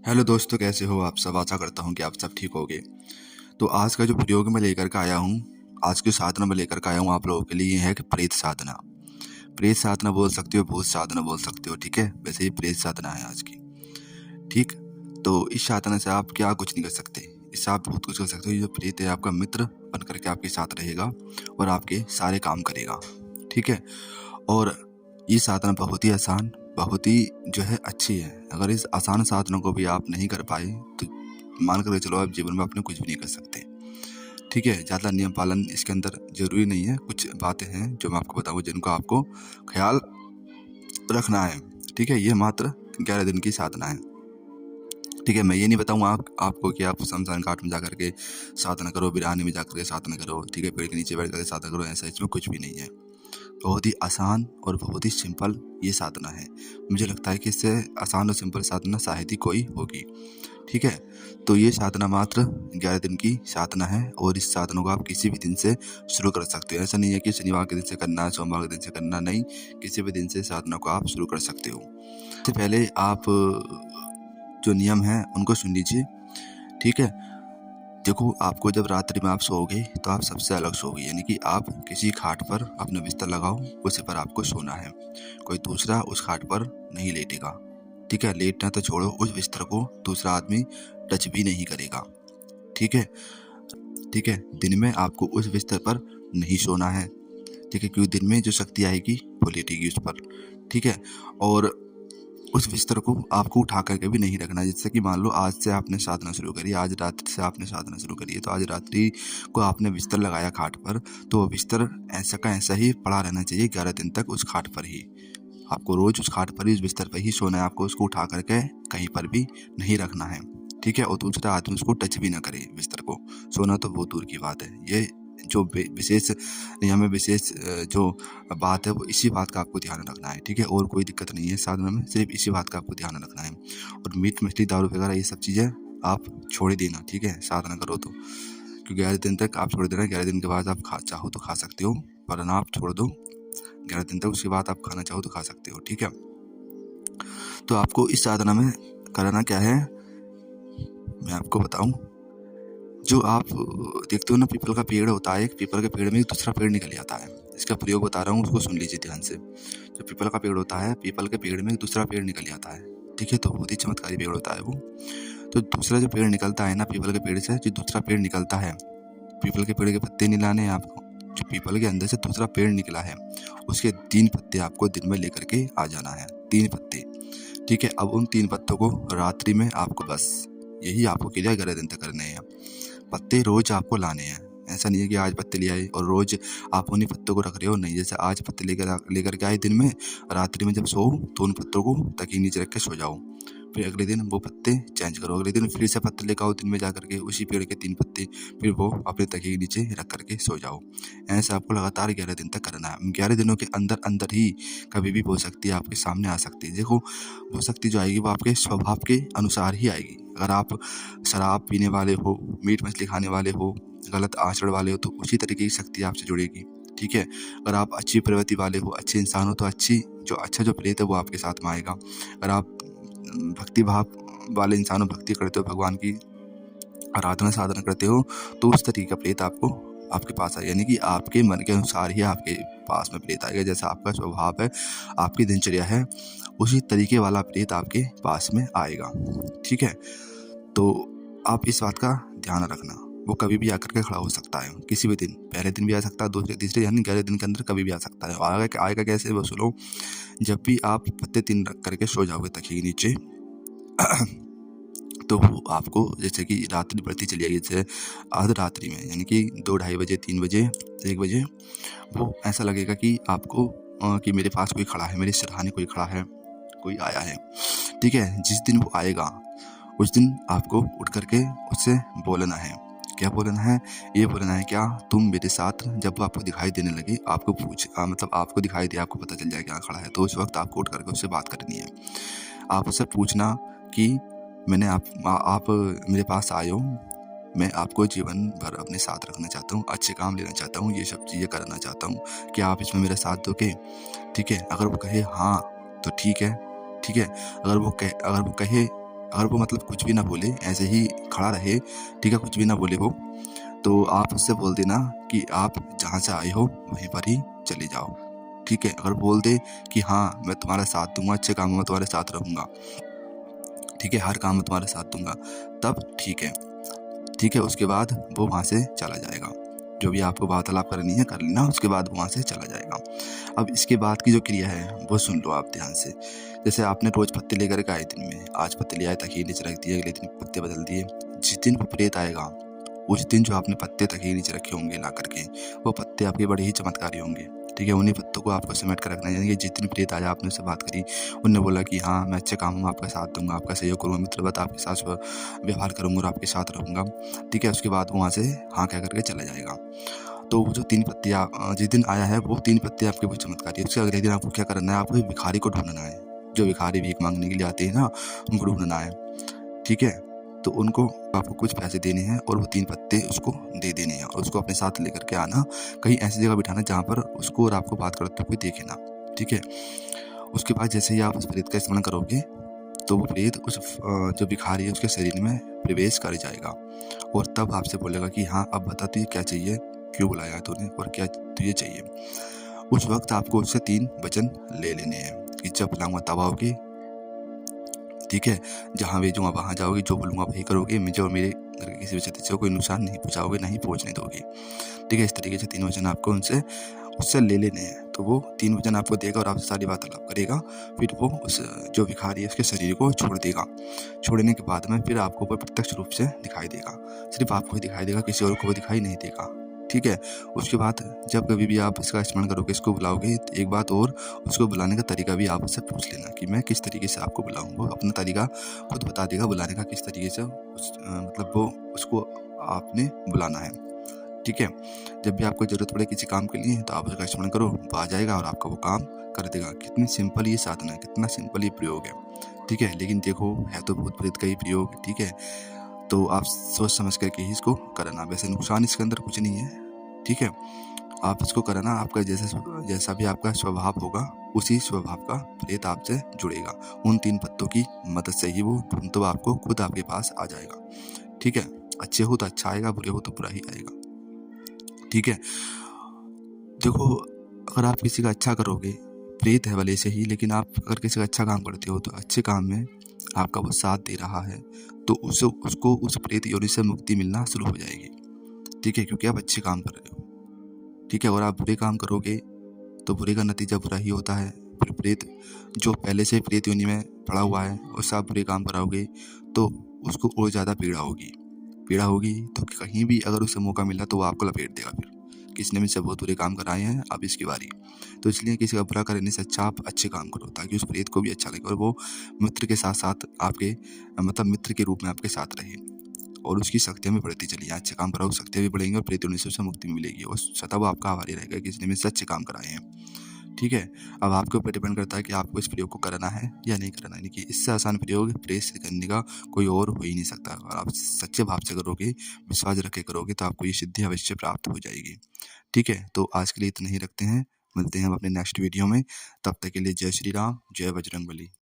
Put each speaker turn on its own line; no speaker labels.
Hello दोस्तों, कैसे हो आप सब। आशा करता हूँ कि आप सब ठीक होगे। तो आज का जो प्रयोग मैं लेकर के आया हूँ, आज की साधना मैं लेकर के आया हूँ आप लोगों के लिए, ये है कि प्रेत साधना। प्रेत साधना बोल सकते हो, भूत साधना बोल सकते हो, ठीक है। वैसे ही प्रेत साधना है आज की, ठीक। तो इस साधना से आप क्या कुछ नहीं कर सकते, इससे आप बहुत कुछ कर सकते हो। ये जो प्रेत है आपका मित्र बन करके आपके साथ रहेगा और आपके सारे काम करेगा, ठीक है। और ये साधना बहुत ही आसान, बहुत ही जो है अच्छी है। अगर इस आसान साधनों को भी आप नहीं कर पाए तो मान कर चलो आप जीवन में अपने कुछ भी नहीं कर सकते, ठीक है। ज़्यादा नियम पालन इसके अंदर जरूरी नहीं है। कुछ बातें हैं जो मैं आपको बताऊँ जिनको आपको ख्याल रखना है, ठीक है। ये मात्र 11 दिन की साधना है, ठीक है। मैं ये नहीं बताऊँगा आपको कि आप शमशान घाट में जाकर के साधना करो, बिरयानी में जाकर के साधना करो, ठीक है, पेड़ के नीचे बैठ करके साधना करो, ऐसा इसमें कुछ भी नहीं है। बहुत ही आसान और बहुत ही सिंपल ये साधना है। मुझे लगता है कि इससे आसान और सिंपल साधना शायद ही कोई होगी, ठीक है। तो ये साधना मात्र 11 दिन की साधना है और इस साधना को आप किसी भी दिन से शुरू कर सकते हो। ऐसा नहीं है कि शनिवार के दिन से करना है, सोमवार के दिन से करना, नहीं, किसी भी दिन से साधना को आप शुरू कर सकते हो। सबसे पहले आप जो नियम हैं उनको सुन लीजिए, ठीक है। देखो, आपको जब रात्रि में आप सोओगे तो आप सबसे अलग सोओगे, यानी कि आप किसी खाट पर अपना बिस्तर लगाओ, उसी पर आपको सोना है। कोई दूसरा उस खाट पर नहीं लेटेगा, ठीक है। लेटना तो छोड़ो, उस बिस्तर को दूसरा आदमी टच भी नहीं करेगा, ठीक है। ठीक है, दिन में आपको उस बिस्तर पर नहीं सोना है, ठीक है, क्योंकि दिन में जो शक्ति आएगी वो लेटेगी उस पर, ठीक है। और उस बिस्तर को आपको उठा करके भी नहीं रखना। जैसे कि मान लो आज से आपने साधना शुरू करी, आज रात्रि से आपने साधना शुरू करी है, तो आज रात्रि को आपने बिस्तर लगाया खाट पर, तो वो बिस्तर ऐसा का ऐसा ही पड़ा रहना चाहिए 11 दिन तक उस खाट पर ही। आपको रोज उस खाट पर ही, उस बिस्तर पर ही सोना है। आपको उसको उठा करके कहीं पर भी नहीं रखना है, ठीक है। और दूसरा आदमी उसको टच भी ना करे बिस्तर को। सोना तो बहुत दूर की बात है। ये जो विशेष नियम है, विशेष जो बात है, वो इसी बात का आपको ध्यान रखना है, ठीक है। और कोई दिक्कत नहीं है साधना में, सिर्फ इसी बात का आपको ध्यान रखना है। और मीट मछली दारू वगैरह ये सब चीज़ें आप छोड़ ही देना, ठीक है, साधना करो तो। क्योंकि 11 दिन तक आप छोड़ देना, 11 दिन के बाद आप चाहो तो खा सकते हो, वरना आप छोड़ दो 11 दिन तक, उसके बाद आप खाना चाहो तो खा सकते हो, ठीक है। तो आपको इस साधना में करना क्या है, मैं आपको बताऊं। जो आप देखते हो ना, पीपल का पेड़ होता है, एक पीपल के पेड़ में एक दूसरा पेड़ निकल आता है। इसका प्रयोग बता रहा हूँ, उसको सुन लीजिए ध्यान से। जो पीपल का पेड़ होता है, पीपल के पेड़ में एक दूसरा पेड़ निकल आता है, ठीक है। तो बहुत ही चमत्कारी पेड़ होता है वो। तो दूसरा जो पेड़ निकलता है ना, पीपल के पेड़ से जो दूसरा पेड़ निकलता है, पीपल के पेड़ के पत्ते नहीं लाने हैं आपको। जो पीपल के अंदर से दूसरा पेड़ निकला है, उसके 3 पत्ते आपको दिन में लेकर के आ जाना है, 3 पत्ते, ठीक है। अब उन 3 पत्तों को रात्रि में आपको, बस यही आपको क्रिया 11 दिन तक करने हैं। पत्ते रोज आपको लाने हैं। ऐसा नहीं है कि आज पत्ते ले आए और रोज आप उन्हीं पत्तों को रख रहे हो, नहीं। जैसे आज पत्ते लेकर के आए दिन में, रात्रि में जब सो तो उन पत्तों को तकिए नीचे रख के सो जाओ। फिर अगले दिन वो पत्ते चेंज करो, अगले दिन फिर से पत्ते लेकर आओ दिन में जा करके, उसी पेड़ के 3 पत्ते, फिर वो अपने तकिए के नीचे रख करके सो जाओ। ऐसे आपको लगातार 11 दिन तक करना है। 11 दिनों के अंदर अंदर ही कभी भी वो शक्ति आपके सामने आ सकती है। देखो, वो शक्ति जो आएगी वो आपके स्वभाव के अनुसार ही आएगी। अगर आप शराब पीने वाले हो, मीट मछली खाने वाले हो, गलत आचरण वाले हो, तो उसी तरीके की शक्ति आपसे जुड़ेगी, ठीक है। अगर आप अच्छी प्रवृत्ति वाले हो, अच्छे इंसान हो, तो अच्छा जो प्रेत है वो आपके साथ में आएगा। अगर आप भक्ति भाव वाले इंसान हो, भक्ति करते हो, भगवान की आराधना साधना करते हो, तो उस तरीके का प्रेत आपको आपके पास आएगा। यानी कि आपके मन के अनुसार ही आपके पास में प्रेत आएगा। जैसा आपका स्वभाव है, आपकी दिनचर्या है, उसी तरीके वाला प्रेत आपके पास में आएगा, ठीक है। तो आप इस बात का ध्यान रखना, वो कभी भी आकर के खड़ा हो सकता है, किसी भी दिन, पहले दिन भी आ सकता है, दूसरे तीसरे, यानी 11 दिन के अंदर कभी भी आ सकता है। आएगा कैसे, वो सुनो। जब भी आप पत्ते 3 रख करके सो जाओगे तकिए के नीचे, तो वो आपको, जैसे कि रात्रि बढ़ती चली जाएगी, जैसे आध रात्रि में, यानी कि 2 ढाई बजे, 3 बजे, 1 बजे, वो ऐसा लगेगा कि आपको कि मेरे पास कोई खड़ा है, मेरे सिरहाने कोई खड़ा है, कोई आया है, ठीक है। जिस दिन वो आएगा उस दिन आपको उठ करके उससे बोलना है। क्या बोलना है? ये बोलना है, क्या तुम मेरे साथ, जब वो आपको दिखाई देने लगे, आपको मतलब आपको दिखाई दे, आपको पता चल जाए क्या खड़ा है, तो उस वक्त आपको उठ करके उससे बात करनी है। आप उससे पूछना कि आप मेरे पास आए हो, मैं आपको जीवन भर अपने साथ रखना चाहता हूँ, अच्छे काम लेना चाहता हूँ, ये सब चीज़ें करना चाहता हूँ, क्या आप इसमें मेरा साथ दोगे, ठीक है। अगर वो कहे हाँ तो ठीक है, ठीक है। अगर वो कहे अगर वो मतलब कुछ भी ना बोले, ऐसे ही खड़ा रहे, ठीक है, कुछ भी ना बोले वो, तो आप उससे बोल देना कि आप जहाँ से आए हो वहीं पर ही चले जाओ, ठीक है। अगर बोल दे कि हाँ मैं तुम्हारा साथ दूंगा, अच्छे कामों में तुम्हारे साथ रहूँगा, ठीक है, हर काम में तुम्हारा साथ दूंगा, तब ठीक है, ठीक है। उसके बाद वो वहाँ से चला जाएगा। जो भी आपको वार्तालाप करनी है कर लेना, उसके बाद वो वहाँ से चला जाएगा। अब इसके बाद की जो क्रिया है वो सुन लो आप ध्यान से। जैसे आपने रोज़ पत्ते लेकर के आए दिन में, आज पत्ते ले आए, तकिए नीचे रख दिए, अगले दिन पत्ते बदल दिए। जिस दिन वो प्रेत आएगा, उस दिन जो आपने पत्ते तकिए नीचे रखे होंगे ला करके, वो पत्ते आपके बड़े ही चमत्कारी होंगे, ठीक है। उन्हीं पत्तों को आपको समेट कर रखना है। यानी कि जिस दिन प्रेत आया, आपने उससे बात करी, उन्होंने बोला कि हाँ मैं अच्छे कामों में आपका साथ दूंगा, आपका सहयोग करूँगा, मित्रवत आपके साथ व्यवहार करूँगा और आपके साथ रहूँगा, ठीक है। उसके बाद वो वहाँ से हाँ कह करके चला जाएगा। तो वो जो 3 पत्तियाँ जिस दिन आया है, वो 3 पत्ते आपके बहुत चमत्कारी है। उसके अगले दिन आपको क्या करना है, आपको एक भिखारी को ढूँढना है। जो भिखारी भीख माँगने के लिए आते हैं ना, उनको ढूँढना है, ठीक है। तो उनको आपको कुछ पैसे देने हैं और वो 3 पत्ते उसको दे देने हैं और उसको अपने साथ लेकर के आना, कहीं ऐसी जगह बिठाना जहाँ पर उसको और आपको बात करते हुए देखे ना, ठीक है। उसके बाद जैसे ही आप उस प्रेत का स्मरण करोगे, तो वो प्रेत उस जो भिखारी है उसके शरीर में प्रवेश कर जाएगा और तब आपसे बोलेगा कि हाँ अब बता तुझे क्या चाहिए, क्यों बुलाया है तूने और क्या तुझे चाहिए। उस वक्त आपको उससे 3 वचन ले लेने हैं कि जब बुलाऊंगा तब आओगे, ठीक है, जहाँ भेजूंगा वहाँ जाओगे, जो बोलूँगा वही करोगे, मुझे और मेरे घर के किसी भी सदस्य को कोई नुकसान नहीं पहुँचाओगे, नहीं पहुँचने दोगे, ठीक है। इस तरीके से 3 वचन आपको उससे ले लेने हैं। तो वो 3 वचन आपको देगा और आपसे सारी वार्तालाप करेगा। फिर वो उस जो भिखारी है उसके शरीर को छोड़ देगा। छोड़ने के बाद में फिर आपको वो प्रत्यक्ष रूप से दिखाई देगा। सिर्फ आपको ही दिखाई देगा, किसी और को वो दिखाई नहीं देगा, ठीक है। उसके बाद जब कभी भी आप इसका स्मरण करोगे, इसको बुलाओगे, तो एक बात और, उसको बुलाने का तरीका भी आप उससे पूछ लेना कि मैं किस तरीके से आपको बुलाऊँ। वो अपना तरीका खुद बता देगा बुलाने का, किस तरीके से मतलब वो उसको आपने बुलाना है, ठीक है। जब भी आपको ज़रूरत पड़े किसी काम के लिए, तो आप उसका स्मरण करो, वो आ जाएगा और आपका वो काम कर देगा। कितनी सिंपल ये साधना है, कितना सिंपल ये प्रयोग है, ठीक है। लेकिन देखो है तो भूत प्रेत का ही प्रयोग, ठीक है। तो आप सोच समझ करके ही इसको करना। वैसे नुकसान इसके अंदर कुछ नहीं है, ठीक है। आप इसको करना, आपका जैसा भी आपका स्वभाव होगा, उसी स्वभाव का प्रेत आपसे जुड़ेगा। उन 3 पत्तों की मदद से ही वो तो आपको खुद आपके पास आ जाएगा, ठीक है। अच्छे हो तो अच्छा आएगा, बुरे हो तो बुरा ही आएगा, ठीक है। देखो, अगर आप किसी का अच्छा करोगे, प्रेत है भले से ही, लेकिन आप अगर किसी का अच्छा काम करते हो, तो अच्छे काम में आपका वो साथ दे रहा है, तो उसको उस प्रेत योनि से मुक्ति मिलना शुरू हो जाएगी, ठीक है, क्योंकि आप अच्छे काम कर रहे हो, ठीक है। और आप बुरे काम करोगे तो बुरे का नतीजा बुरा ही होता है। फिर प्रेत जो पहले से प्रेत योनि में पड़ा हुआ है, उससे आप बुरे काम कराओगे तो उसको और ज़्यादा पीड़ा होगी, तो कहीं भी अगर उसे मौका मिला तो वो आपको लपेट देगा। फिर किसने मुझसे बहुत बुरे काम कराए हैं, अब इसकी बारी। तो इसलिए किसी का बुरा करने से अच्छा आप अच्छे काम करो, ताकि उस प्रेत को भी अच्छा लगे और वो मित्र के साथ साथ आपके मतलब मित्र के रूप में आपके साथ रहे और उसकी शक्तियाँ भी बढ़ती चली जाएं। अच्छे काम कराओ, शक्तियाँ भी बढ़ेंगी और प्रेत योनि से उसे मुक्ति भी मिलेगी और सदा वो आपका आभारी रहेगा कि इसने मुझसे अच्छे काम कराए हैं, ठीक है। अब आपके ऊपर डिपेंड करता है कि आपको इस प्रयोग को करना है या नहीं करना है। यानी कि इससे आसान प्रयोग प्रेत से करने का कोई और हो ही नहीं सकता। और आप सच्चे भाव से करोगे, विश्वास रख के करोगे, तो आपको ये सिद्धि अवश्य प्राप्त हो जाएगी, ठीक है। तो आज के लिए इतना ही रखते हैं, मिलते हैं हम अपने नेक्स्ट वीडियो में। तब तक के लिए जय श्री राम, जय बजरंगबली।